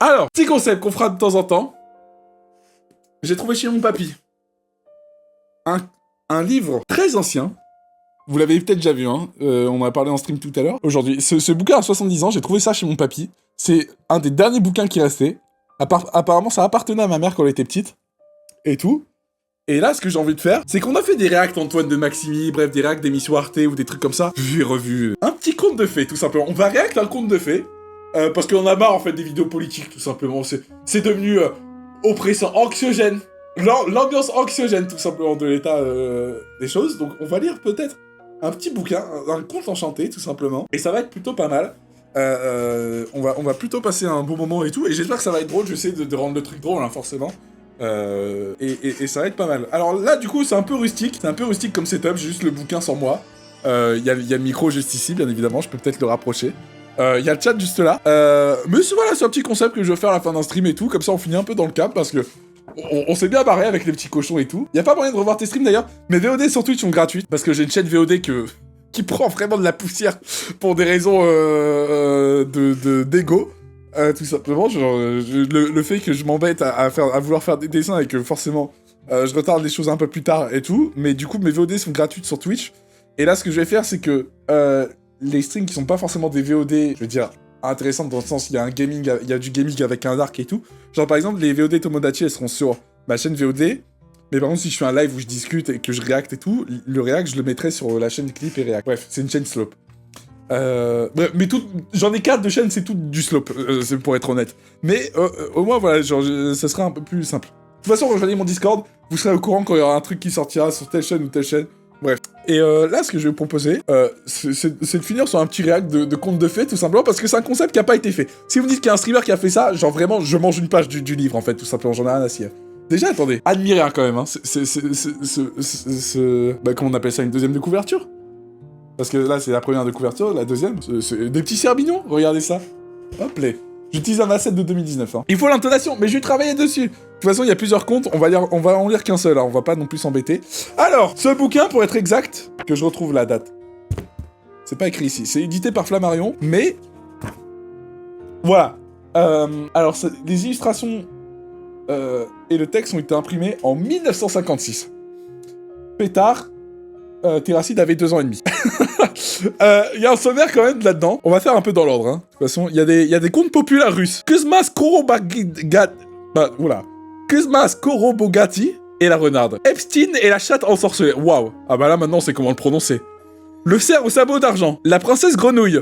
Alors, petit concept qu'on fera de temps en temps. J'ai trouvé chez mon papy un livre très ancien. Vous l'avez peut-être déjà vu, hein. On en a parlé en stream tout à l'heure. Aujourd'hui, ce bouquin a 70 ans, j'ai trouvé ça chez mon papy. C'est un des derniers bouquins qui restait. Apparemment, ça appartenait à ma mère quand elle était petite. Et tout. Et là, ce que j'ai envie de faire, c'est qu'on a fait des réacts Antoine de Maximi, bref, des réacts d'émissions Arte ou des trucs comme ça. Vu et revu. Un petit conte de fées, tout simplement. On va réacter un conte de fées. Parce qu'on a marre, en fait, des vidéos politiques, tout simplement. C'est devenu oppressant, anxiogène. L'ambiance anxiogène, tout simplement, de l'état des choses. Donc, on va lire peut-être un petit bouquin, un conte enchanté, tout simplement. Et ça va être plutôt pas mal. On va plutôt passer un bon moment et tout. Et j'espère que ça va être drôle. J'essaie de rendre le truc drôle, hein, forcément. Et ça va être pas mal. Alors là, du coup, c'est un peu rustique. C'est un peu rustique comme setup. J'ai juste le bouquin sans moi. Il y a le micro juste ici, bien évidemment. Je peux peut-être le rapprocher. Il y a le chat juste là. Mais voilà, c'est un petit concept que je vais faire à la fin d'un stream et tout. Comme ça, on finit un peu dans le cap parce que on s'est bien barré avec les petits cochons et tout. Y a pas moyen de revoir tes streams d'ailleurs. Mes VOD sur Twitch sont gratuites parce que j'ai une chaîne VOD qui prend vraiment de la poussière pour des raisons d'ego. Tout simplement, le fait que je m'embête à vouloir faire des dessins et que forcément je retarde les choses un peu plus tard et tout. Mais du coup, mes VOD sont gratuites sur Twitch. Et là, ce que je vais faire, c'est que les streams qui sont pas forcément des VOD, je veux dire, intéressantes dans le sens il y a du gaming avec un dark et tout. Genre par exemple, les VOD Tomodachi, elles seront sur ma chaîne VOD. Mais par contre, si je fais un live où je discute et que je réacte et tout, le réact, je le mettrai sur la chaîne Clip et Réact. Bref, c'est une chaîne slope. Mais j'en ai 4 de chaînes, c'est tout du slope, c'est pour être honnête. Mais au moins, voilà, genre, ça serait un peu plus simple. De toute façon, rejoignez mon Discord, vous serez au courant quand il y aura un truc qui sortira sur telle chaîne ou telle chaîne. Bref. Et là, ce que je vais vous proposer, c'est de finir sur un petit réact de conte de fées, tout simplement, parce que c'est un concept qui a pas été fait. Si vous me dites qu'il y a un streamer qui a fait ça, genre vraiment, je mange une page du livre, en fait, tout simplement, j'en ai rien à cirer. Déjà, attendez, admirez hein, quand même, hein, comment on appelle ça, une deuxième de couverture? Parce que là, c'est la première de couverture, la deuxième, c'est des petits serbignons, regardez ça. Hop là. J'utilise un asset de 2019. Hein. Il faut l'intonation, mais je vais travailler dessus. De toute façon, il y a plusieurs comptes, on va en lire qu'un seul, hein, on va pas non plus s'embêter. Alors, ce bouquin, pour être exact, que je retrouve la date. C'est pas écrit ici, c'est édité par Flammarion, mais... Voilà. Alors, les illustrations et le texte ont été imprimés en 1956. Pétard, Terracide avait 2 ans et demi. Il y a un sommaire quand même là-dedans. On va faire un peu dans l'ordre. Hein. De toute façon, il y a des contes populaires russes. Kuzmas Korobogati et la renarde. Epstein et la chatte ensorcelée. Waouh. Ah bah là maintenant on sait comment le prononcer. Le cerf au sabot d'argent. La princesse grenouille.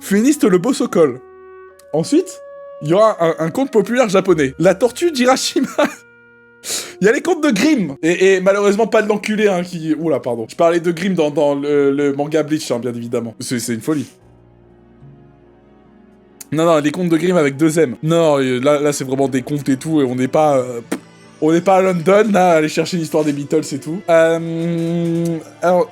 Funiste le beau sokol. Ensuite, il y aura un conte populaire japonais. La tortue d'Hiroshima. Il y a les contes de Grimm et malheureusement pas de l'enculé hein, qui... Oula pardon. Je parlais de Grimm dans le manga Bleach hein, bien évidemment. C'est une folie. Non, les contes de Grimm avec 2 M. Non, là c'est vraiment des contes et tout et on n'est pas à London là, à aller chercher l'histoire des Beatles et tout. Alors,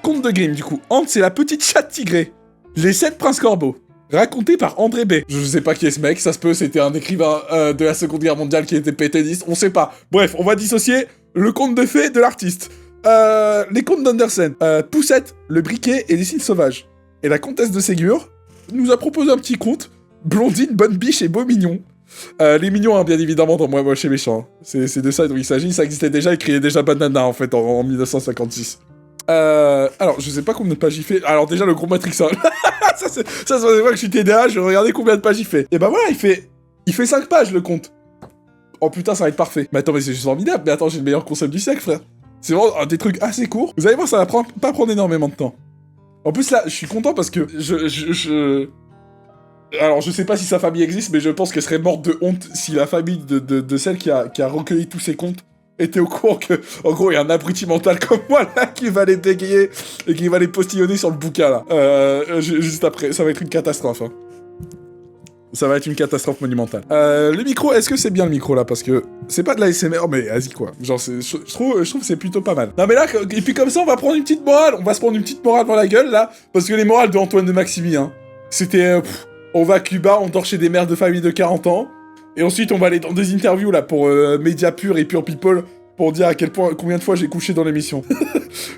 contes de Grimm du coup. Hans c'est la petite chatte tigrée. Les 7 princes corbeaux. Raconté par André B. Je sais pas qui est ce mec, ça se peut, c'était un écrivain de la Seconde Guerre mondiale qui était pétainiste, on sait pas. Bref, on va dissocier le conte de fées de l'artiste. Les contes d'Andersen. Poussette, le briquet et les cils sauvages. Et la comtesse de Ségur nous a proposé un petit conte. Blondine, bonne biche et beau mignon. Les mignons, hein, bien évidemment, dans Moi Moche et Méchant. C'est de ça dont il s'agit, ça existait déjà, il criait déjà Banana en fait en 1956. Alors, je sais pas combien de pages il fait. Alors déjà, le gros Matrix, hein. ça c'est vrai que je suis TDA, je vais regarder combien de pages il fait. Et bah voilà, il fait 5 pages, le compte. Oh putain, ça va être parfait. Mais attends, mais c'est juste formidable. Mais attends, j'ai le meilleur concept du siècle, frère. C'est vraiment des trucs assez courts. Vous allez voir, ça va pas prendre énormément de temps. En plus, là, je suis content parce que Alors, je sais pas si sa famille existe, mais je pense qu'elle serait morte de honte si la famille de celle qui a recueilli tous ses comptes était au courant que, en gros, il y a un abruti mental comme moi, là, qui va les bégayer et qui va les postillonner sur le bouquin, là. Juste après, ça va être une catastrophe, hein. Ça va être une catastrophe monumentale. Le micro, est-ce que c'est bien le micro, là? Parce que c'est pas de la SMR, mais vas-y, quoi. Genre, je trouve que c'est plutôt pas mal. Non, mais là, et puis comme ça, on va prendre une petite morale. On va se prendre une petite morale dans la gueule, là. Parce que les morales de Antoine de Maximi, hein, c'était... on va à Cuba, on dort chez des mères de famille de 40 ans. Et ensuite, on va aller dans des interviews, là, pour Média Pur et Pure People, pour dire à quel point, combien de fois j'ai couché dans l'émission.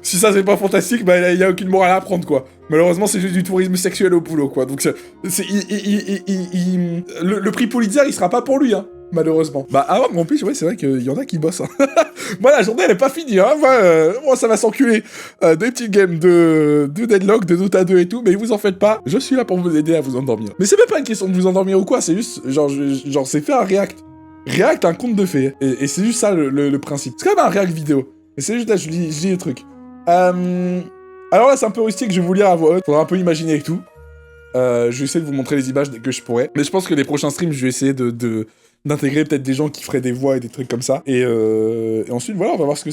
Si ça, c'est pas fantastique, bah, il y a aucune morale à apprendre, quoi. Malheureusement, c'est juste du tourisme sexuel au boulot, quoi. Donc, le prix Pulitzer, il sera pas pour lui, hein. Malheureusement. Bah, avant en plus, ouais, c'est vrai qu'il y en a qui bossent. Hein. Moi, la journée, elle est pas finie. Hein. Moi, ça va s'enculer. Des petites games de Deadlock, de Dota 2 et tout, mais vous en faites pas. Je suis là pour vous aider à vous endormir. Mais c'est même pas une question de vous endormir ou quoi, c'est juste, genre c'est faire un React. React, un conte de fées. Et c'est juste ça, le principe. C'est quand même un React vidéo. Et c'est juste là, je lis le truc. Alors là, c'est un peu rustique, je vais vous lire à voix haute. Faudra un peu imaginer et tout. Je vais essayer de vous montrer les images dès que je pourrai. Mais je pense que les prochains streams, je vais essayer d'intégrer peut-être des gens qui feraient des voix et des trucs comme ça. Et ensuite, voilà, on va voir ce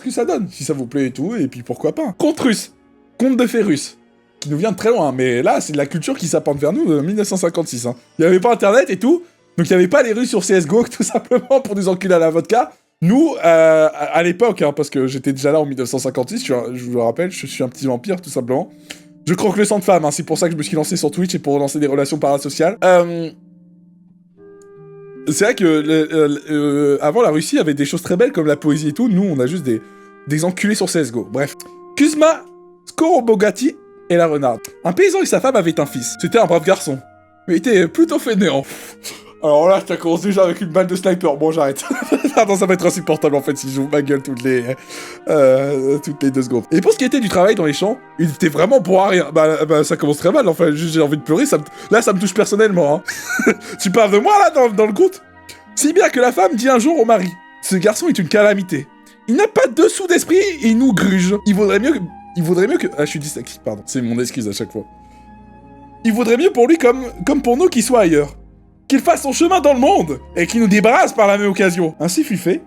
que ça donne, si ça vous plaît et tout, et puis pourquoi pas. Conte russe. Conte de fées russe. Qui nous vient de très loin, mais là, c'est de la culture qui s'apporte vers nous de 1956. Hein. Il n'y avait pas Internet et tout, donc il n'y avait pas les Russes sur CSGO, tout simplement, pour nous enculer à la vodka. Nous, à l'époque, hein, parce que j'étais déjà là en 1956, je vous le rappelle, je suis un petit vampire, tout simplement. Je croque le sang de femme, hein, c'est pour ça que je me suis lancé sur Twitch et pour lancer des relations parasociales. C'est vrai que avant la Russie avait des choses très belles comme la poésie et tout. Nous, on a juste des enculés sur CSGO. Bref. Kuzma Skorobogati et la renarde. Un paysan et sa femme avaient un fils. C'était un brave garçon. Mais il était plutôt fainéant. Alors là, ça commence déjà avec une balle de sniper. Bon, j'arrête. Pardon, ça va être insupportable en fait si je joue ma gueule toutes les 2 secondes. Et pour ce qui était du travail dans les champs, il était vraiment bon à rien. Bah ça commence très mal. Enfin, j'ai envie de pleurer. Là, ça me touche personnellement. Hein. Tu parles de moi là dans le compte. Si bien que la femme dit un jour au mari, ce garçon est une calamité. Il n'a pas de sous d'esprit et il nous gruge. Il vaudrait mieux que... Ah, je suis dyslexique, pardon. C'est mon excuse à chaque fois. Il vaudrait mieux pour lui comme pour nous qu'il soit ailleurs. Qu'il fasse son chemin dans le monde, et qu'il nous débarrasse par la même occasion. Ainsi fut fait.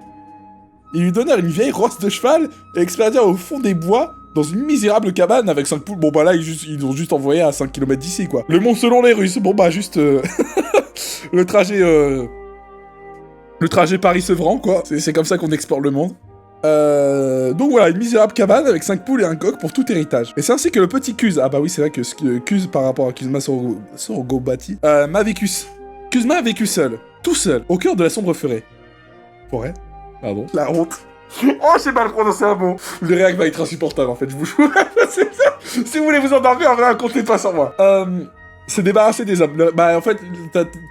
Ils lui donnèrent une vieille rosse de cheval, et expédièrent au fond des bois, dans une misérable cabane avec 5 poules. Bon bah là, ils ont juste envoyé à 5 km d'ici, quoi. Le monde selon les Russes. Bon bah juste... le trajet Paris-Sevran, quoi. C'est comme ça qu'on exporte le monde. Donc voilà, une misérable cabane avec 5 poules et un coq pour tout héritage. Et c'est ainsi que le petit Kuz, ah bah oui, c'est vrai que Kuz par rapport à Kuzma Sorogobati, Kuzma a vécu seul, tout seul, au cœur de la sombre forêt. Pardon. La honte. Oh, j'ai mal prononcé un mot. Le réac va être insupportable en fait, je vous jure. Si vous voulez vous endormir, racontez pas sans moi. Se débarrasser des hommes. Bah en fait,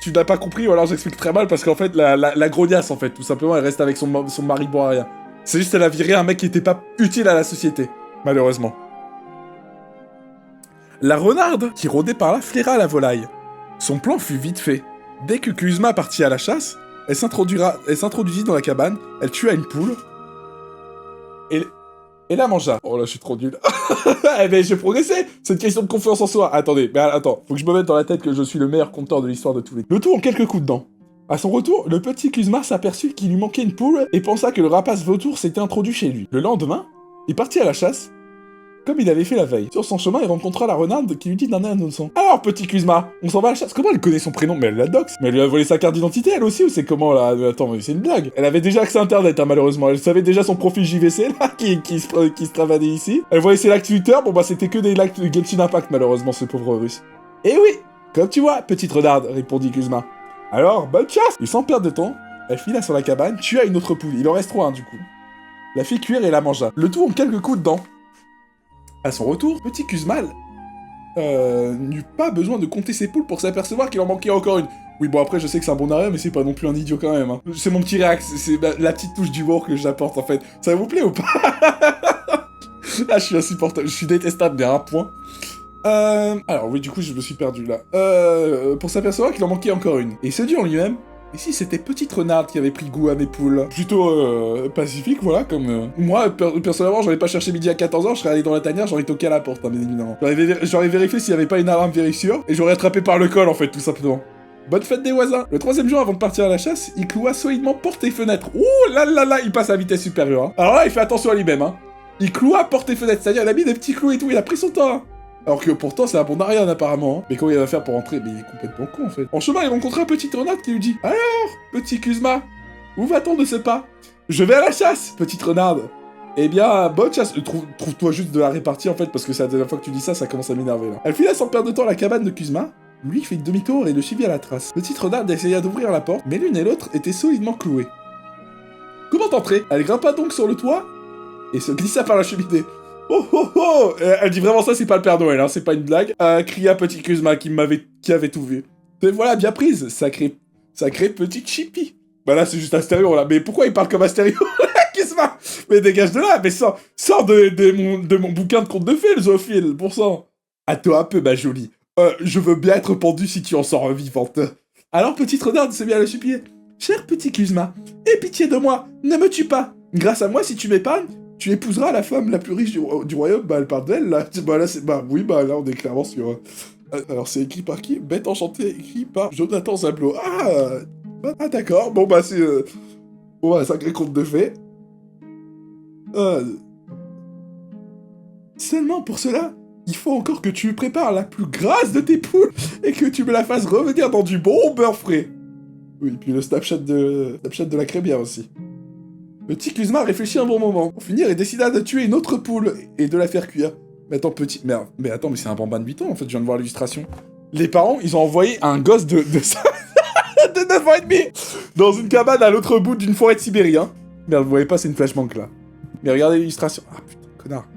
tu n'as pas compris, ou alors j'explique très mal, parce qu'en fait, la grognasse en fait, tout simplement, elle reste avec son mari bon à rien. C'est juste qu'elle a viré un mec qui était pas utile à la société, malheureusement. La renarde, qui rôdait par là, flaira la volaille. Son plan fut vite fait. Dès que Kuzma partit à la chasse, elle s'introduisit dans la cabane, elle tua une poule, et la mangea. Oh là, je suis trop nul. Eh ben, j'ai progressé. C'est une question de confiance en soi. Attendez, mais attends, faut que je me mette dans la tête que je suis le meilleur conteur de l'histoire de tous les... Le tout en quelques coups de dents. À son retour, le petit Kuzma s'aperçut qu'il lui manquait une poule et pensa que le rapace vautour s'était introduit chez lui. Le lendemain, il partit à la chasse, comme il avait fait la veille. Sur son chemin, il rencontra la renarde qui lui dit d'un air innocent: alors, petit Kuzma, on s'en va à la chasse. Comment elle connaît son prénom? Mais elle la doxe. Mais elle lui a volé sa carte d'identité, elle aussi, ou c'est comment, là? Attends, mais c'est une blague. Elle avait déjà accès à Internet, hein, malheureusement. Elle savait déjà son profil JVC, là, qui se travaillait ici. Elle voyait ses likes Twitter, bon bah c'était que des likes de Genshin Impact, malheureusement, ce pauvre russe. Eh oui, comme tu vois, petite renarde, répondit Kuzma. Alors, bonne chasse! Et sans perdre de temps, elle fila sur la cabane, tua une autre poule. Il en reste 3, du coup. La fit cuire et la mangea. Le tout en quelques coups de dents. À son retour, petit Kuzma n'eut pas besoin de compter ses poules pour s'apercevoir qu'il en manquait encore une. Oui, bon, après, je sais que c'est un bon arrêt, mais c'est pas non plus un idiot quand même. Hein. C'est mon petit réax, c'est la petite touche d'humour que j'apporte, en fait. Ça vous plaît ou pas? Ah, je suis insupportable, je suis détestable, mais à un point. Alors oui, du coup, je me suis perdu, là. Pour s'apercevoir qu'il en manquait encore une. Et il se dit en lui-même: et si c'était petite renarde qui avait pris goût à mes poules? Plutôt, pacifique, voilà, comme... Moi, personnellement, j'aurais pas cherché midi à 14h, je serais allé dans la tanière, j'aurais toqué à la porte, hein, bien évidemment. J'aurais vérifié s'il y avait pas une alarme vérifieur, et j'aurais attrapé par le col, en fait, tout simplement. Bonne fête des voisins. Le 3e jour avant de partir à la chasse, il cloua solidement porte et fenêtre. Ouh là là là, il passe à vitesse supérieure. Hein. Alors là, il fait attention à lui-même. Hein. Il cloua porte et fenêtre, c'est-à-dire il a mis des petits clous et tout, il a pris son temps. Hein. Alors que pourtant, c'est un bon Ariane apparemment. Hein. Mais comment il va faire pour rentrer? Mais il est complètement con en fait. En chemin, il rencontra un petit renard qui lui dit: alors, petit Kuzma, où va-t-on de ce pas? Je vais à la chasse, petite renarde. Eh bien, bonne chasse. Trouve-toi juste de la répartie en fait, parce que c'est la dernière fois que tu dis ça, ça commence à m'énerver là. Elle fila sans perdre de temps à la cabane de Kuzma. Lui fait demi-tour et le suivit à la trace. Petite renarde essaya d'ouvrir la porte, mais l'une et l'autre étaient solidement clouées. Comment entrer? Elle grimpa donc sur le toit et se glissa par la cheminée. Oh oh oh. Elle dit vraiment ça, c'est pas le Père Noël, hein, c'est pas une blague. Cria petit Kuzma qui avait tout vu. Et voilà, bien prise, sacré petite chippie. Bah là, c'est juste Astério, là. Mais pourquoi il parle comme Astério, Kuzma? Mais dégage de là, mais sors de mon bouquin de contes de fées, le zoophile, pour ça. À toi un peu, ma jolie. Je veux bien être pendu si tu en sors vivante. Alors, petite renarde se mit à le supplier. Cher petit Kuzma, aie pitié de moi, ne me tue pas. Grâce à moi, si tu m'épargnes, tu épouseras la femme la plus riche du royaume. Bah, elle parle d'elle, là. Bah, là, oui, bah, là, on est clairement sur... alors, c'est écrit par qui? Bête enchantée, écrit par Jonathan Zablot. Ah, d'accord. Bon, bah, c'est... Bon, bah, sacré conte de fées. Seulement pour cela, il faut encore que tu prépares la plus grasse de tes poules et que tu me la fasses revenir dans du bon beurre frais. Oui, puis le Snapchat de la crémière aussi. Petit Kuzma réfléchit un bon moment. Pour finir, il décida de tuer une autre poule et de la faire cuire. Mais attends, mais attends, mais c'est un bambin de 8 ans, en fait, je viens de voir l'illustration. Les parents, ils ont envoyé un gosse de 9 ans et demi dans une cabane à l'autre bout d'une forêt de Sibérie, hein. Merde, vous voyez pas, c'est une flashbank, là. Mais regardez l'illustration. Ah, putain, connard.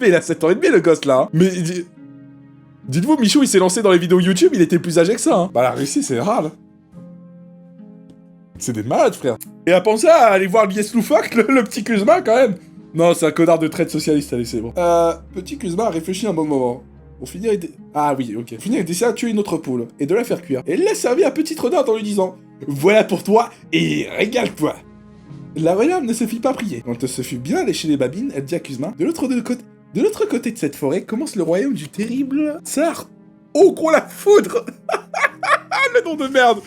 Mais il a 7 ans et demi, le gosse, là. Hein. Mais... Dites-vous, Michou, il s'est lancé dans les vidéos YouTube, il était plus âgé que ça, hein. Bah, la Russie, c'est rare, là. C'est des malades, frère. Et à penser à aller voir Lies Loufoque, le petit Kuzma, quand même. Non, c'est un connard de traite socialiste, allez, c'est bon. Petit Kuzma a réfléchi un bon moment. Pour finir, ah oui, ok. Pour finir, il décida de tuer une autre poule et de la faire cuire. Et il l'a servi à petite renarde en lui disant « Voilà pour toi, et régale-toi !» La renarde ne se fit pas prier. Quand elle se fut bien lécher les babines, elle dit à Kuzma « De l'autre côté de cette forêt commence le royaume du terrible Tsar. Oh, gros la foudre !» Le nom de merde.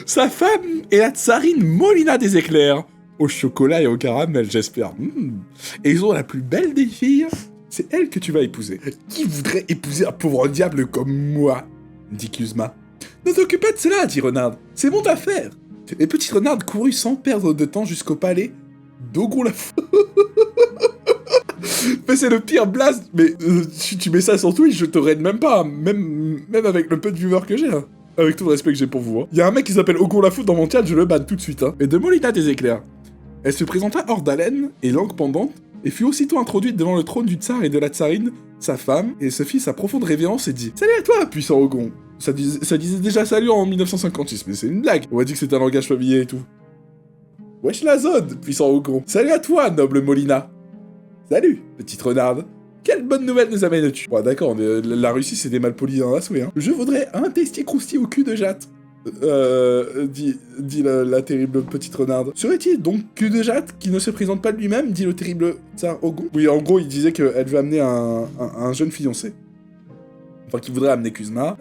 Sa femme est la tsarine Molina des éclairs. Au chocolat et au caramel, j'espère. Et ils ont la plus belle des filles. C'est elle que tu vas épouser. Qui voudrait épouser un pauvre diable comme moi? Dit Kuzma. Ne t'occupe pas de cela, dit Renard. C'est mon affaire. Et Petite Renard courut sans perdre de temps jusqu'au palais d'Ogron la Mais c'est le pire blast. Mais si tu mets ça sur Twitch, je te raide même pas. Même avec le peu de viewers que j'ai. Hein. Avec tout le respect que j'ai pour vous. Hein. Y a un mec qui s'appelle Ogron la dans mon chat, je le banne tout de suite. Hein. Et de Molina des éclairs. Elle se présenta hors d'haleine et langue pendante, et fut aussitôt introduite devant le trône du tsar et de la tsarine, sa femme, et se fit sa profonde révérence et dit « Salut à toi, puissant Ogron !» Ça disait déjà salut en 1956, mais c'est une blague. On a dit que c'était un langage familier et tout. « Wesh la zone, puissant Ogron !»« Salut à toi, noble Molina !»« Salut, petite renarde !»« Quelle bonne nouvelle nous amènes-tu ?» Bon, d'accord, la Russie, c'est des malpolis dans la souhait, hein. « Je voudrais un testier croustillant au cul de jatte. » dit la terrible petite renarde. Serait-il donc cul de jatte qui ne se présente pas de lui-même, dit le terrible tsar Ogron. Oui, en gros, il disait qu'elle veut amener un jeune fiancé. Enfin, qu'il voudrait amener Kuzma.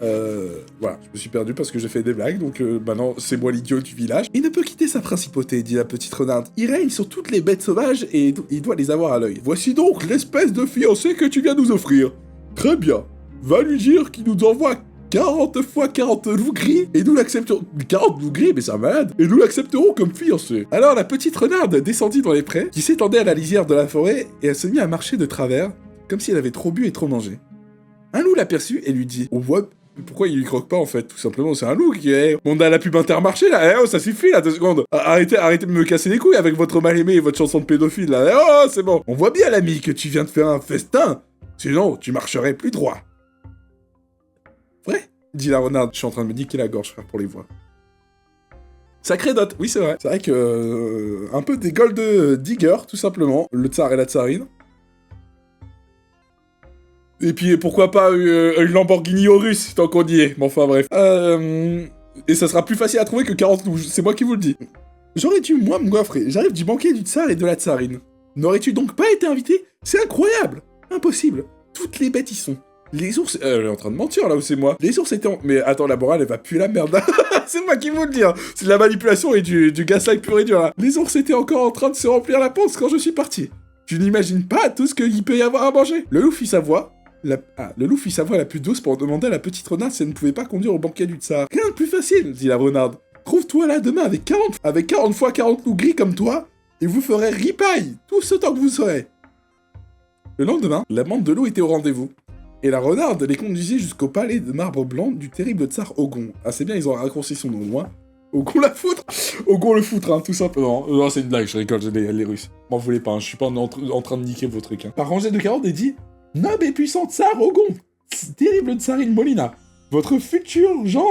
Voilà, je me suis perdu parce que j'ai fait des blagues, donc maintenant, c'est moi l'idiot du village. Il ne peut quitter sa principauté, dit la petite renarde. Il règne sur toutes les bêtes sauvages et il doit les avoir à l'œil. Voici donc l'espèce de fiancé que tu viens nous offrir. Très bien. Va lui dire qu'il nous envoie 40 fois 40 loups gris, et nous l'accepterons... 40 loups gris, mais c'est un malade. Et nous l'accepterons comme fiancé. Alors la petite renarde descendit dans les prés, qui s'étendaient à la lisière de la forêt, et elle se mit à marcher de travers, comme si elle avait trop bu et trop mangé. Un loup l'aperçut et lui dit « On voit... Pourquoi il lui croque pas, en fait? Tout simplement, c'est un loup qui est... On a la pub Intermarché, là. Eh, oh, ça suffit, là, 2 secondes. Arrêtez de me casser les couilles avec votre mal-aimé et votre chanson de pédophile, là. Eh, oh, c'est bon. On voit bien, l'ami, que tu viens de faire un festin. Sinon, tu marcherais plus droit. » Vrai, dit la renarde. Je suis en train de me niquer la gorge, frère, pour les voix. Sacré dot, oui, c'est vrai. C'est vrai que... un peu des gold digger, tout simplement. Le tsar et la tsarine. Et puis, pourquoi pas une Lamborghini aux Russes, tant qu'on y est. Mais enfin, bref. Et ça sera plus facile à trouver que 40 loups, c'est moi qui vous le dis. J'aurais dû, moi, me goiffrer. J'arrive du banquet du tsar et de la tsarine. N'aurais-tu donc pas été invité? C'est incroyable. Impossible. Toutes les bêtes y sont. Les ours... elle est en train de mentir, là, où c'est moi. Les ours étaient en... Mais attends, la morale, elle va puer la merde. C'est moi qui vous le dis, hein. C'est de la manipulation et du gaslight pur et dur, là. Les ours étaient encore en train de se remplir la panse quand je suis parti. Tu n'imagines pas tout ce qu'il peut y avoir à manger. Le loup fit sa voix... le loup fit sa voix la plus douce pour demander à la petite renarde si elle ne pouvait pas conduire au banquet du tsar. Rien de plus facile, dit la renarde. Trouve-toi là demain avec 40 fois 40 loups gris comme toi, et vous ferez ripaille tout ce temps que vous serez. Le lendemain, la bande de loups était au rendez-vous. Et la renarde les conduisit jusqu'au palais de marbre blanc du terrible tsar Ogron. Ah, c'est bien, ils ont raccourci son nom loin. Au con la foutre. Au con le foutre, hein, tout simplement. Non, c'est une blague, je rigole, les Russes. M'en voulez pas, hein, je suis pas en train de niquer vos trucs. Hein. Par rangée de carottes, et dit noble et puissant tsar Ogon, terrible tsarine Molina, votre futur gendre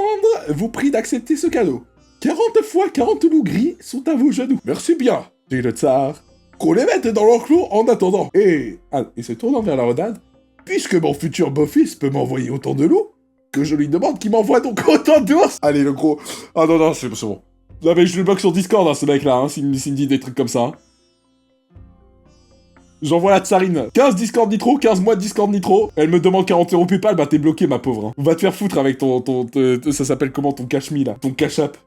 vous prie d'accepter ce cadeau. 40 fois 40 loups gris sont à vos genoux. Merci bien, dit le tsar. Qu'on les mette dans l'enclos en attendant. Et se tournant vers la renade, puisque mon futur beau-fils peut m'envoyer autant de loups, que je lui demande qu'il m'envoie donc autant d'ours. Allez, le gros. Ah non, c'est bon. Non, mais je le bloque sur Discord, hein, ce mec-là, hein, s'il me dit des trucs comme ça. Hein. J'envoie la tsarine. 15 Discord Nitro, 15 mois de Discord Nitro. Elle me demande 40 € PayPal, bah t'es bloqué, ma pauvre. Hein. Va te faire foutre avec ça s'appelle comment, ton cash-me, là. Ton cash-up.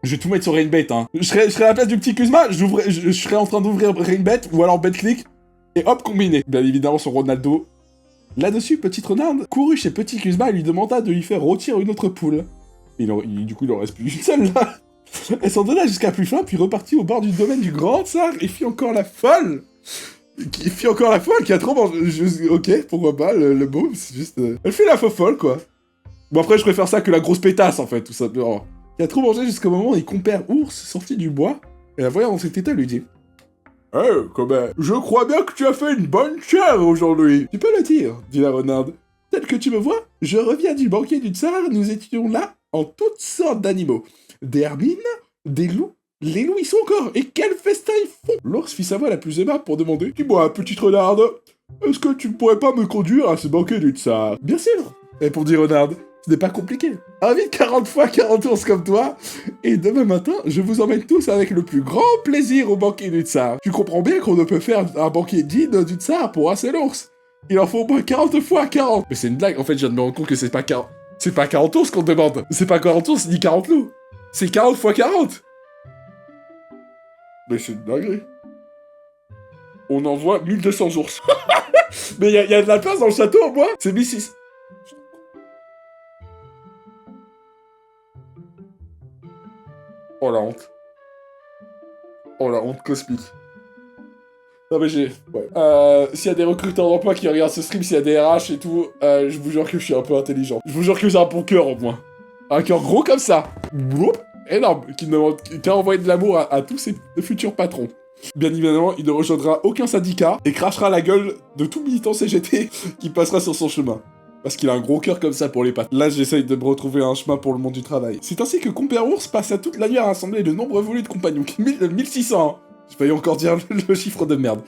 Je vais tout mettre sur Rainbait, hein. Je serais à la place du petit Kuzma, je serais en train d'ouvrir Rainbait, ou alors BetClick, et hop, combiné. Bien évidemment, sur Ronaldo. Là-dessus, petite renarde courut chez petit Kuzma et lui demanda de lui faire rôtir une autre poule. Du coup, il en reste plus une seule, là. Elle s'en donna jusqu'à plus fin, puis repartit au bord du domaine du grand tsar, et fit encore la folle. Qui a trop mangé. Ok, pourquoi pas, le beau, c'est juste... Elle fait la folle, quoi. Bon, après, je préfère ça que la grosse pétasse, en fait, tout ça. Oh. Qui a trop mangé jusqu'au moment où les compères ours sortit du bois, et la voyant dans cet état lui dit « Eh, comment je crois bien que tu as fait une bonne chair aujourd'hui !»« Tu peux le dire, dit la renarde. Tel que tu me vois, je reviens du banquet du tsar, nous étions là en toutes sortes d'animaux. Des herbines, des loups, les loups y sont encore, et quel festin ils font !» L'ours fit sa voix la plus aimable pour demander « Dis-moi, petite renarde, est-ce que tu ne pourrais pas me conduire à ce banquet du tsar ?»« Bien sûr !» répondit renarde. Ce n'est pas compliqué. Invite 40 fois 40 ours comme toi, et demain matin, je vous emmène tous avec le plus grand plaisir au banquet du tsar. Tu comprends bien qu'on ne peut faire un banquet digne du tsar pour un seul ours. Il en faut au moins 40 fois 40. Mais c'est une blague, en fait, je viens de me rendre compte que c'est pas 40... C'est pas 40 ours qu'on demande. C'est pas 40 ours, ni 40 loups. C'est 40 fois 40. Mais c'est une dinguerie. On envoie 1200 ours. Mais y a de la place dans le château, au moins. C'est 1600. Oh la honte. Oh la honte cosmique. Non mais j'ai... Ouais. S'il y a des recruteurs d'emploi qui regardent ce stream, s'il y a des RH et tout, je vous jure que je suis un peu intelligent. Je vous jure que j'ai un bon cœur au moins. Un cœur gros comme ça. Bloup, énorme. Qui a envoyé de l'amour à tous ses futurs patrons. Bien évidemment, il ne rejoindra aucun syndicat et crachera la gueule de tout militant CGT qui passera sur son chemin. Parce qu'il a un gros cœur comme ça pour les pattes. Là, j'essaye de me retrouver un chemin pour le monde du travail. C'est ainsi que Compère Ours passa toute la nuit à rassembler de nombreux volets de compagnons. 1600, hein. J'ai failli encore dire le chiffre de merde.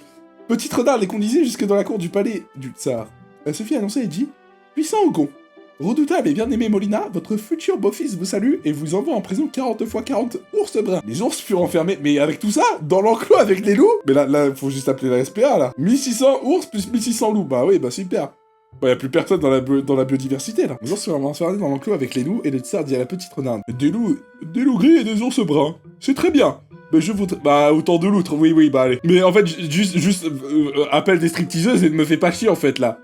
Petite renarde les conduisit jusque dans la cour du palais du tsar. Elle se fit annoncer et dit « Puissant Ogon, redoutable et bien-aimé Molina, votre futur beau-fils vous salue et vous envoie en prison 40 fois 40 ours bruns. » Les ours furent enfermés, mais avec tout ça, dans l'enclos avec les loups. Mais là, faut juste appeler la SPA, là. 1600 ours plus 1600 loups. Bah oui, bah super. Bah y'a plus personne dans la biodiversité, là. Les ours furent enfermés dans l'enclos avec les loups, et le tsar dit à la petite renarde « Des loups gris et des ours bruns. C'est très bien. Mais je voudrais... Bah, autant de loutres, oui, bah allez. Mais en fait, juste appelle des stripteaseuses et ne me fais pas chier, en fait, là.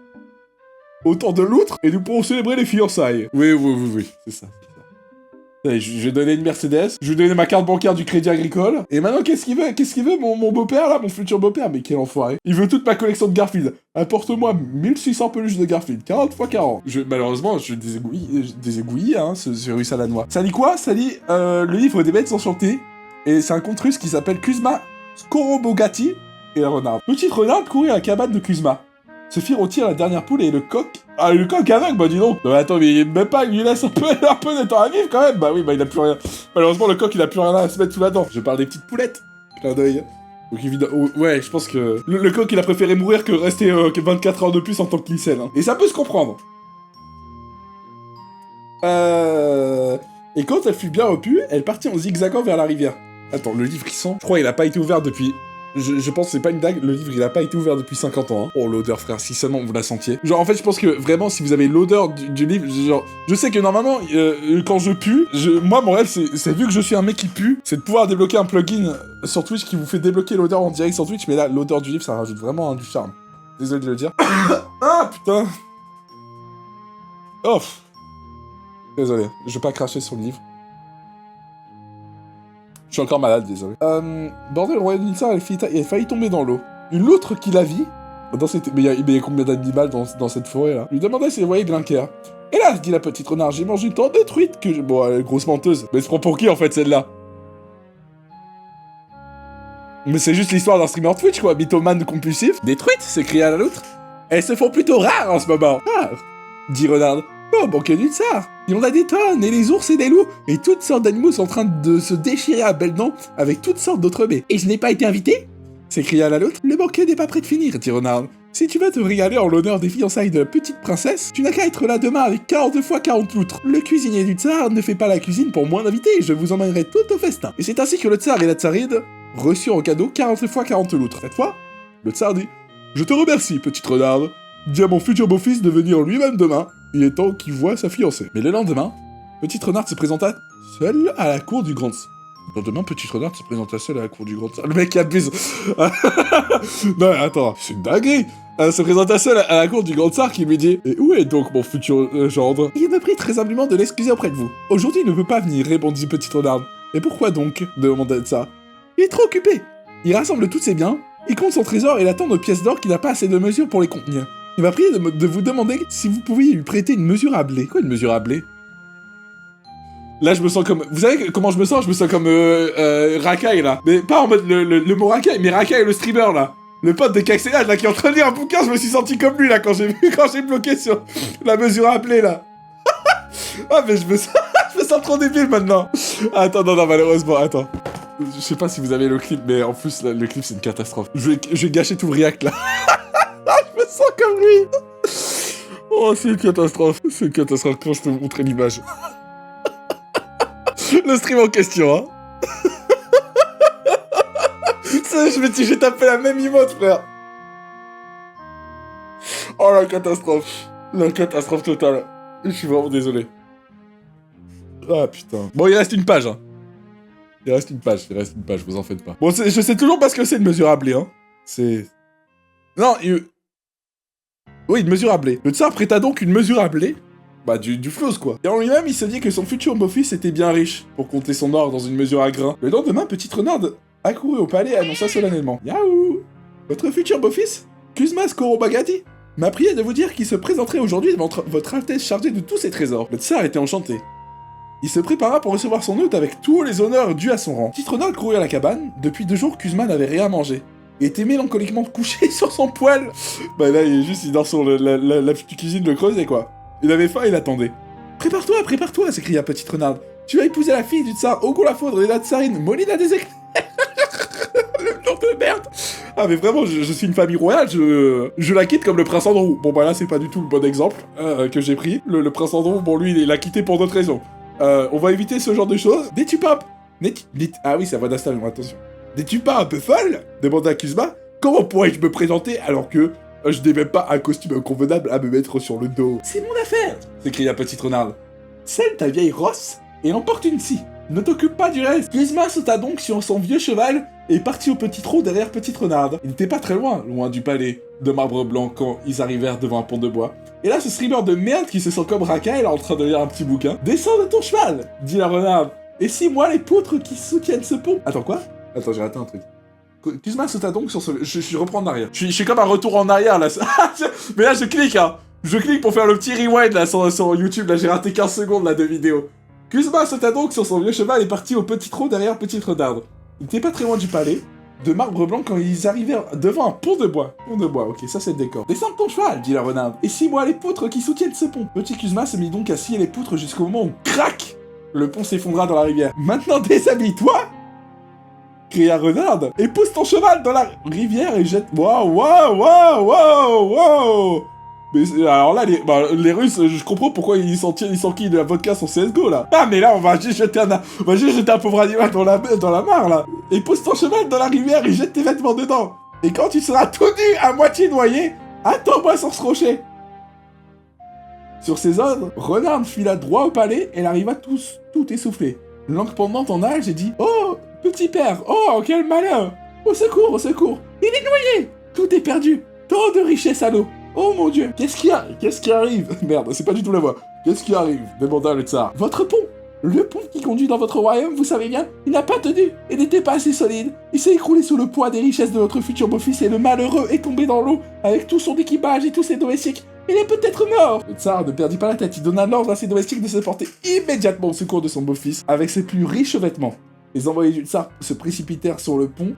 Autant de loutres, et nous pourrons célébrer les fiançailles. Oui, c'est ça. Allez, je vais donner une Mercedes, je vais donner ma carte bancaire du Crédit Agricole, et maintenant, qu'est-ce qu'il veut, mon beau-père, là, mon futur beau-père? Mais quel enfoiré. Il veut toute ma collection de Garfield. Apporte-moi 1600 peluches de Garfield, 40 fois 40. Malheureusement, je suis déségouillé, hein, ce russe à la noix. Ça dit quoi? Ça dit, le livre des bêtes enchantées, et c'est un conte russe qui s'appelle Kuzma Skorobogati et la renarde. Petite renarde courait à la cabane de Kuzma. Se fit rôtir la dernière poule et le coq... Ah, le coq avec, bah dis donc. Non, mais attends, mais même pas, il lui laisse un peu de temps à vivre quand même. Bah oui, bah il a plus rien. Malheureusement, le coq, il a plus rien à se mettre sous la dent. Je parle des petites poulettes. Clin d'œil. Donc évidemment, ouais, je pense que... Le coq, il a préféré mourir que rester que 24 heures de plus en tant que Lycelle. Hein. Et ça peut se comprendre. Et quand elle fut bien repue, elle partit en zigzagant vers la rivière. Attends, le livre, il sent... Je crois qu'il a pas été ouvert depuis... Je pense que c'est pas une dague, le livre il a pas été ouvert depuis 50 ans. Hein. Oh l'odeur frère, si seulement vous la sentiez. Genre en fait je pense que vraiment si vous avez l'odeur du livre, genre... Je sais que normalement, quand je pue, moi mon rêve c'est vu que je suis un mec qui pue, c'est de pouvoir débloquer un plugin sur Twitch qui vous fait débloquer l'odeur en direct sur Twitch, mais là l'odeur du livre ça rajoute vraiment du charme. Désolé de le dire. Ah putain. Oh. Désolé, je vais pas cracher sur le livre. Je suis encore malade, désolé. Bordel, le royaume du tsar, elle faillit tomber dans l'eau. Une loutre qui la vit Mais il y a combien d'animaux dans cette forêt-là? Lui demanda s'il voyait Glinker. Hélas, dit la petite renard, j'ai mangé tant de truites que je... Bon, elle est grosse menteuse. Mais elle se prend pour qui, en fait, celle-là? Mais c'est juste l'histoire d'un streamer Twitch, quoi. Mythomane compulsif. Des truites, s'écria l'autre. Elles se font plutôt rares en ce moment. Rares, dit Renard. Oh, banquet du tsar. Il y en a des tonnes, et les ours et des loups, et toutes sortes d'animaux sont en train de se déchirer à belles dents avec toutes sortes d'autres mets. Et je n'ai pas été invité? S'écria l'autre. Le banquet n'est pas prêt de finir, dit Renard. Si tu veux te régaler en l'honneur des fiançailles de la petite princesse, tu n'as qu'à être là demain avec 42 fois 40 loutres. Le cuisinier du tsar ne fait pas la cuisine pour moins d'invités, je vous emmènerai tout au festin. Et c'est ainsi que le tsar et la tsaride reçurent en cadeau 40 fois 40 loutres. Cette fois, le tsar dit « Je te remercie, petite renarde. Dis à mon futur beau-fils de venir lui-même demain. Il est temps qu'il voie sa fiancée. » Mais le lendemain, petite renarde se présenta seule à la cour du grand tsar. Le lendemain, petite renarde se présenta seule à la cour du grand tsar. Le mec qui abuse. Non, attends, c'est une dinguerie. Elle se présenta seule à la cour du grand tsar qui lui dit « Et où est donc mon futur gendre ?» Il me prie très humblement de l'excuser auprès de vous. « Aujourd'hui, il ne veut pas venir, répondit petite renarde. « Et pourquoi donc ?» demanda le tsar. « Il est trop occupé. Il rassemble tous ses biens, il compte son trésor et il attend nos pièces d'or qu'il n'a pas assez de mesure pour les contenir. Il m'a prié de vous demander si vous pouviez lui prêter une mesure à blé. » Quoi, une mesure à blé? Là, je me sens comme... Vous savez comment je me sens? Je me sens comme Rakai, là. Mais pas en mode le mot Rakai, mais Rakai, le streamer, là. Le pote de Caxelad, là, qui est en train de lire un bouquin, je me suis senti comme lui, là, quand j'ai bloqué sur la mesure à blé, là. Ah, mais je me sens trop débile, maintenant. Attends, non, malheureusement, attends. Je sais pas si vous avez le clip, mais en plus, là, le clip, c'est une catastrophe. Je vais gâcher tout le react, là. Je me sens comme lui. Oh, c'est une catastrophe. C'est une catastrophe quand je te montrer l'image. Le stream en question, hein. J'ai tapé la même emote, frère. Oh, la catastrophe. La catastrophe totale. Je suis vraiment désolé. Ah, putain. Bon, il reste une page, hein. Il reste une page, vous en faites pas. Bon, je sais toujours pas ce que c'est une mesure à blé, hein. C'est... Non, oui, une mesure à blé. Le tsar prêta donc une mesure à blé. Bah, du floss, quoi. Et en lui-même, il se dit que son futur beau-fils était bien riche pour compter son or dans une mesure à grains. Le lendemain, petite renarde accourut au palais et annonça solennellement. Yaouh! Votre futur beau-fils, Kuzmas Korobagati, m'a prié de vous dire qu'il se présenterait aujourd'hui devant votre Altesse chargée de tous ses trésors. Le tsar était enchanté. Il se prépara pour recevoir son hôte avec tous les honneurs dus à son rang. Petite renarde courut à la cabane. Depuis 2 jours, Kuzma n'avait rien à manger. Et était mélancoliquement couché sur son poêle. Bah là, il dort sur la petite cuisine de creuset, quoi. Il avait faim, il attendait. Prépare-toi, prépare-toi, s'écria petite renarde. Tu vas épouser la fille du tsar Ogolafodre et la tsarine Molina des éclairs. Le nom de merde. Ah mais vraiment, je suis une famille royale, je la quitte comme le prince Andrew. Bon bah là, c'est pas du tout le bon exemple que j'ai pris. Le prince Andrew, bon lui, il l'a quitté pour d'autres raisons. On va éviter ce genre de choses. N'es-tu pas... Ah oui, ça va d'installer, attention. N'es-tu pas un peu folle demanda Kuzma. Comment pourrais-je me présenter alors que... je n'ai même pas un costume convenable à me mettre sur le dos. C'est mon affaire, s'écria petite renarde. Selle ta vieille rosse et emporte une scie. Ne t'occupe pas du reste. Kuzma sauta donc sur son vieux cheval et partit au petit trot derrière petite renarde. Il n'était pas très loin du palais de marbre blanc quand ils arrivèrent devant un pont de bois. Et là, ce streamer de merde qui se sent comme Raka, elle est en train de lire un petit bouquin. Descends de ton cheval, dit la renarde. Et si moi les poutres qui soutiennent ce pont. Attends quoi? Attends, j'ai raté un truc. Kuzma sauta donc sur ce... Je reprends en arrière. Je suis comme un retour en arrière, là. Mais là, je clique, hein. Je clique pour faire le petit rewind, là, sur YouTube. Là, j'ai raté 15 secondes, là, de vidéo. Kuzma sauta donc sur son vieux cheval et partit au petit trot derrière petite renarde. Il n'était pas très loin du palais de marbre blanc quand ils arrivèrent devant un pont de bois. Pont de bois, ok, ça c'est le décor. Descends de ton cheval, dit la renarde. Et scie-moi les poutres qui soutiennent ce pont. Petit Kuzma se mit donc à scier les poutres jusqu'au moment où, crac, le pont s'effondra dans la rivière. Maintenant déshabille-toi, cria Renarde, et pousse ton cheval dans la rivière et jette... Waouh, waouh, waouh, waouh, waouh. Mais alors là, les Russes, je comprends pourquoi ils s'enquillent de la vodka sur CSGO, là. Ah, mais là, on va juste jeter un pauvre animal dans la mare, là. Et pousse ton cheval dans la rivière et jette tes vêtements dedans. Et quand tu seras tout nu, à moitié noyé, attends-moi sur ce rocher. Sur ces ordres, Renarde fila droit au palais, elle arriva tout essoufflée. Langue pendante en nage et dit « Oh, petit père, oh, quel malheur! Au secours, au secours! Il est noyé! Tout est perdu! Tant de richesses à l'eau! Oh mon dieu! Qu'est-ce qui arrive? Merde, c'est pas du tout la voix. Qu'est-ce qui arrive? Demanda le tsar. Votre pont! Le pont qui conduit dans votre royaume, vous savez bien, il n'a pas tenu et n'était pas assez solide. Il s'est écroulé sous le poids des richesses de votre futur beau-fils et le malheureux est tombé dans l'eau avec tout son équipage et tous ses domestiques. Il est peut-être mort. Le tsar ne perdit pas la tête, il donna l'ordre à ses domestiques de se porter immédiatement au secours de son beau-fils avec ses plus riches vêtements. Les envoyés du tsar se précipitèrent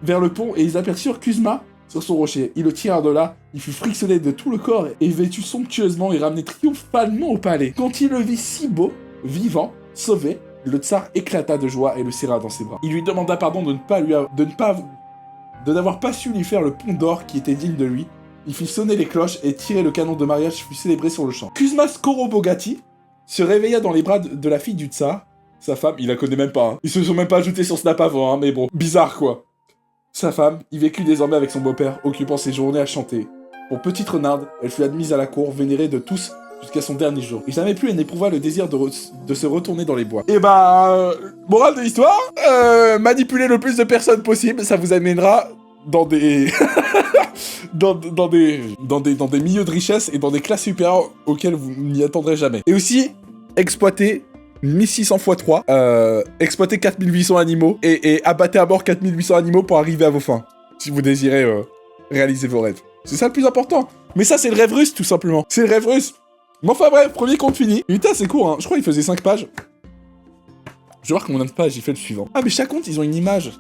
vers le pont et ils aperçurent Kuzma sur son rocher. Ils le tirèrent de là, il fut frictionné de tout le corps et vêtu somptueusement et ramené triomphalement au palais. Quand il le vit si beau, vivant, sauvé, le tsar éclata de joie et le serra dans ses bras. Il lui demanda pardon de n'avoir pas su lui faire le pont d'or qui était digne de lui. Il fit sonner les cloches et tirer le canon de mariage fut célébré sur le champ. Kuzma Skorobogati se réveilla dans les bras de la fille du tsar. Sa femme, il la connaît même pas. Hein. Ils se sont même pas ajoutés sur Snap avant, hein, mais bon, bizarre quoi. Sa femme, il vécut désormais avec son beau-père, occupant ses journées à chanter. Pour petite renarde, elle fut admise à la cour, vénérée de tous jusqu'à son dernier jour. Et jamais plus elle n'éprouva le désir de se retourner dans les bois. Et morale de l'histoire, manipuler le plus de personnes possible, ça vous amènera dans des... dans des milieux de richesse et dans des classes supérieures auxquelles vous n'y attendrez jamais. Et aussi, exploiter 1600 x 3, exploiter 4800 animaux et abattre à mort 4800 animaux pour arriver à vos fins. Si vous désirez réaliser vos rêves. C'est ça le plus important. Mais ça, c'est le rêve russe, tout simplement. C'est le rêve russe. Mais enfin bref, premier compte fini. Putain, c'est court, hein. Je crois qu'il faisait 5 pages. Je vais voir combien de pages il fait le suivant. Ah, mais chaque compte, ils ont une image.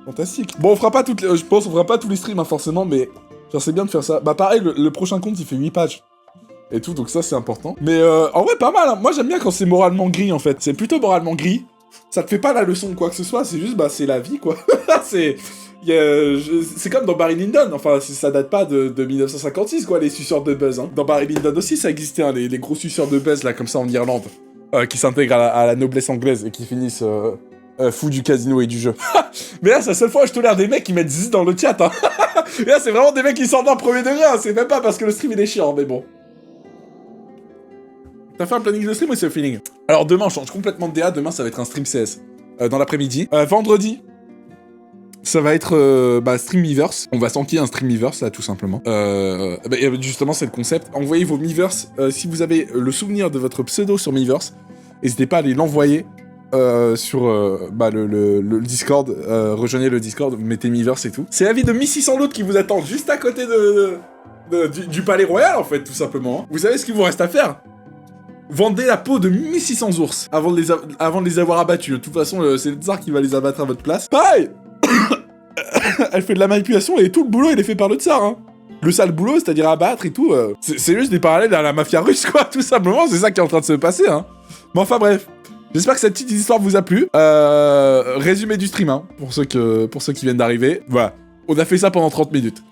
Fantastique. Bon, on fera pas toutes les... je pense on fera pas tous les streams, hein, forcément, mais... Genre, c'est bien de faire ça. Bah, pareil, le prochain compte, il fait 8 pages. Et tout, donc ça, c'est important. Mais, en vrai, pas mal, hein. Moi, j'aime bien quand c'est moralement gris, en fait. C'est plutôt moralement gris. Ça te fait pas la leçon de quoi que ce soit, c'est juste, bah, c'est la vie, quoi. c'est... c'est comme dans Barry Lyndon, enfin ça date pas de 1956 quoi, les suceurs de buzz. Hein. Dans Barry Lyndon aussi ça existait, hein, les gros suceurs de buzz là comme ça en Irlande, qui s'intègrent à la noblesse anglaise et qui finissent fous du casino et du jeu. Mais là c'est la seule fois où je tolère des mecs qui mettent zzz dans le chat. Hein. Et là c'est vraiment des mecs qui sortent d'un premier degré, hein. C'est même pas parce que le stream il est chiant, mais bon. T'as fait un planning de stream ou c'est le feeling? Alors demain on change complètement de DA, demain ça va être un stream CS. Dans l'après-midi. Vendredi, ça va être Stream Miiverse. On va s'enquiller un Stream Miiverse, là, tout simplement. Justement, c'est le concept. Envoyez vos Miiverse. Si vous avez le souvenir de votre pseudo sur Miiverse, n'hésitez pas à aller l'envoyer sur le Discord. Rejoignez le Discord, vous mettez Miiverse et tout. C'est la vie de 1600 l'autre qui vous attend juste à côté du Palais Royal, en fait, tout simplement. Vous savez ce qu'il vous reste à faire? Vendez la peau de 1600 ours avant de les avoir abattus. De toute façon, c'est le tsar qui va les abattre à votre place. Pareil. Elle fait de la manipulation et tout le boulot il est fait par le tsar, hein. Le sale boulot, c'est-à-dire abattre et tout, c'est juste des parallèles à la mafia russe, quoi, tout simplement, c'est ça qui est en train de se passer, hein. Mais enfin bref, j'espère que cette petite histoire vous a plu. Résumé du stream, hein, pour ceux qui viennent d'arriver. Voilà, on a fait ça pendant 30 minutes.